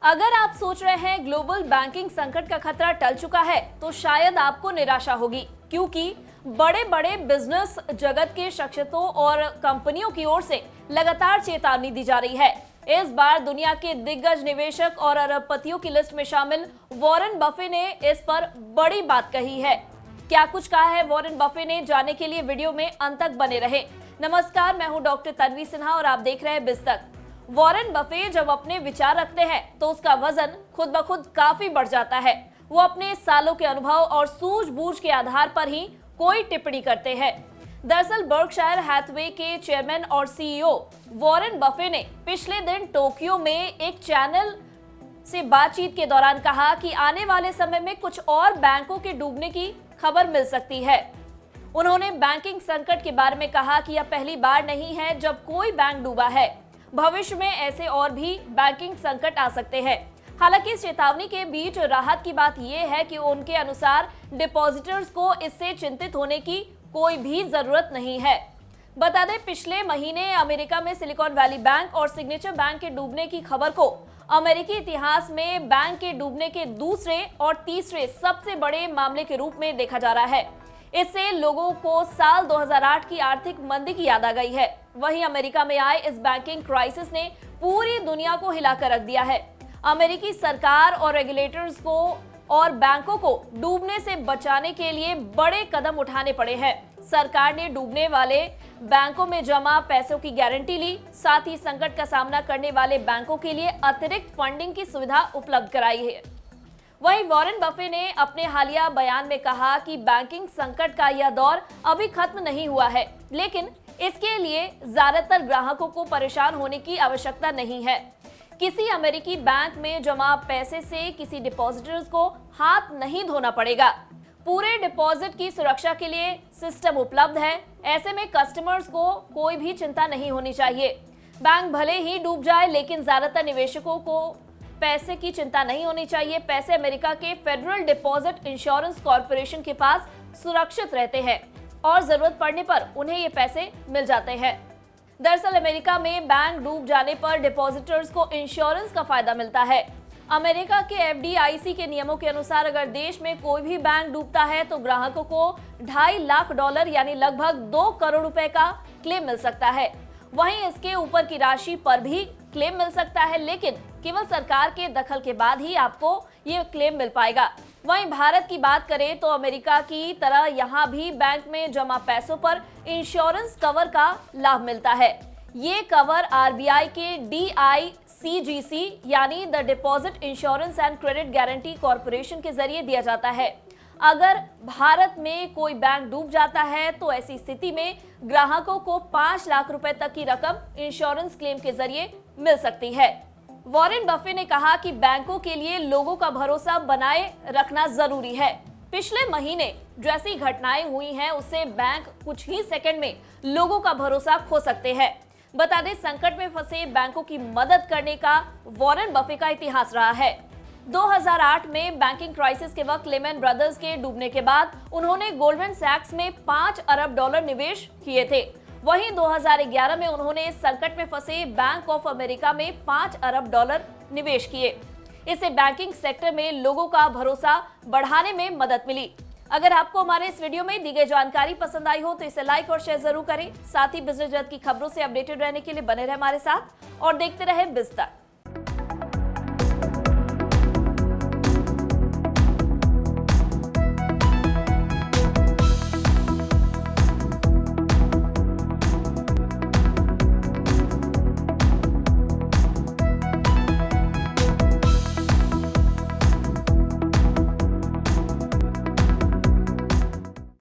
अगर आप सोच रहे हैं ग्लोबल बैंकिंग संकट का खतरा टल चुका है तो शायद आपको निराशा होगी, क्योंकि बड़े बड़े बिजनेस जगत के शख्सियतों और कंपनियों की ओर से लगातार चेतावनी दी जा रही है। इस बार दुनिया के दिग्गज निवेशक और अरबपतियों की लिस्ट में शामिल वॉरेन बफे ने इस पर बड़ी बात कही है। क्या कुछ कहा है वॉरेन बफे ने, जानने के लिए वीडियो में अंत तक बने रहे। नमस्कार, मैं हूं डॉक्टर तन्वी सिन्हा और आप देख रहे हैं बिस्तक। वॉरेन बफे जब अपने विचार रखते हैं तो उसका वजन खुद ब खुद काफी बढ़ जाता है। वो अपने सालों के अनुभव और सूझबूझ के आधार पर ही कोई टिप्पणी करते हैं। दरअसल बर्कशायर हैथवे के चेयरमैन और सीईओ वॉरेन बफे ने पिछले दिन टोक्यो में एक चैनल से बातचीत के दौरान कहा कि आने वाले समय में कुछ और बैंकों के डूबने की खबर मिल सकती है। उन्होंने बैंकिंग संकट के बारे में कहा कि यह पहली बार नहीं है जब कोई बैंक डूबा है। भविष्य में ऐसे और भी बैंकिंग संकट आ सकते हैं। हालांकि इस चेतावनी के बीच राहत की बात यह है कि उनके अनुसार डिपॉजिटर्स को इससे चिंतित होने की कोई भी जरूरत नहीं है। बता दें, पिछले महीने अमेरिका में सिलिकॉन वैली बैंक और सिग्नेचर बैंक के डूबने की खबर को अमेरिकी इतिहास में बैंक के डूबने के दूसरे और तीसरे सबसे बड़े मामले के रूप में देखा जा रहा है। इससे लोगों को साल 2008 की आर्थिक मंदी की याद आ गई है। वहीं अमेरिका में आए इस बैंकिंग क्राइसिस ने पूरी दुनिया को हिलाकर रख दिया है। अमेरिकी सरकार और रेगुलेटर्स को और बैंकों को डूबने से बचाने के लिए बड़े कदम उठाने पड़े हैं। सरकार ने डूबने वाले बैंकों में जमा पैसों की गारंटी ली, साथ ही संकट का सामना करने वाले बैंकों के लिए अतिरिक्त फंडिंग की सुविधा उपलब्ध कराई है। वहीं वॉरेन बफे ने अपने हालिया बयान में कहा कि बैंकिंग संकट का यह दौर अभी खत्म नहीं हुआ है, लेकिन इसके लिए ज्यादातर ग्राहकों को परेशान होने की आवश्यकता नहीं है। किसी अमेरिकी बैंक में जमा पैसे से किसी डिपॉजिटर्स को हाथ नहीं धोना पड़ेगा। पूरे डिपॉजिट की सुरक्षा के लिए सिस्टम उपलब्ध है। ऐसे में कस्टमर्स को कोई भी चिंता नहीं होनी चाहिए। बैंक भले ही डूब जाए, लेकिन ज्यादातर निवेशकों को पैसे की चिंता नहीं होनी चाहिए। पैसे अमेरिका के फेडरल डिपॉजिट इंश्योरेंस कॉर्पोरेशन के पास सुरक्षित रहते हैं और जरूरत पड़ने पर उन्हें ये पैसे मिल जाते हैं। दरअसल अमेरिका में बैंक डूब जाने पर डिपॉजिटर्स को इंश्योरेंस का फायदा मिलता है। अमेरिका के FDIC के नियमों के अनुसार अगर देश में कोई भी बैंक डूबता है तो ग्राहकों को $2.5 लाख यानी लगभग 2 करोड़ रुपए का क्लेम मिल सकता है। वहीं इसके ऊपर की राशि पर भी क्लेम मिल सकता है, लेकिन केवल सरकार के दखल के बाद ही आपको ये क्लेम मिल पाएगा। वहीं भारत की बात करें तो अमेरिका की तरह यहाँ भी बैंक में जमा पैसों पर इंश्योरेंस कवर का लाभ मिलता है। ये कवर RBI के DICGC यानी the deposit insurance and credit guarantee corporation के जरिए दिया जाता है। अगर भारत में कोई बैंक डूब जाता है तो ऐसी स्थिति में ग्राहकों को 5 लाख रुपए तक की रकम इंश्योरेंस क्लेम के जरिए मिल सकती है। वॉरेन बफे ने कहा कि बैंकों के लिए लोगों का भरोसा बनाए रखना जरूरी है। पिछले महीने जैसी घटनाएं हुई हैं, उससे बैंक कुछ ही सेकंड में लोगों का भरोसा खो सकते हैं। बता दें, संकट में फंसे बैंकों की मदद करने का वॉरेन बफे का इतिहास रहा है। 2008 में बैंकिंग क्राइसिस के वक्त लेमन ब्रदर्स के डूबने के बाद उन्होंने गोल्डमैन सैक्स में $5 अरब निवेश किए थे। वहीं 2011 में उन्होंने इस संकट में फंसे बैंक ऑफ अमेरिका में $5 अरब निवेश किए। इससे बैंकिंग सेक्टर में लोगों का भरोसा बढ़ाने में मदद मिली। अगर आपको हमारे इस वीडियो में दी गई जानकारी पसंद आई हो तो इसे लाइक और शेयर जरूर करें। साथ ही बिजनेस जगत की खबरों से अपडेटेड रहने के लिए बने रहे हमारे साथ और देखते रहे बिज़ तक।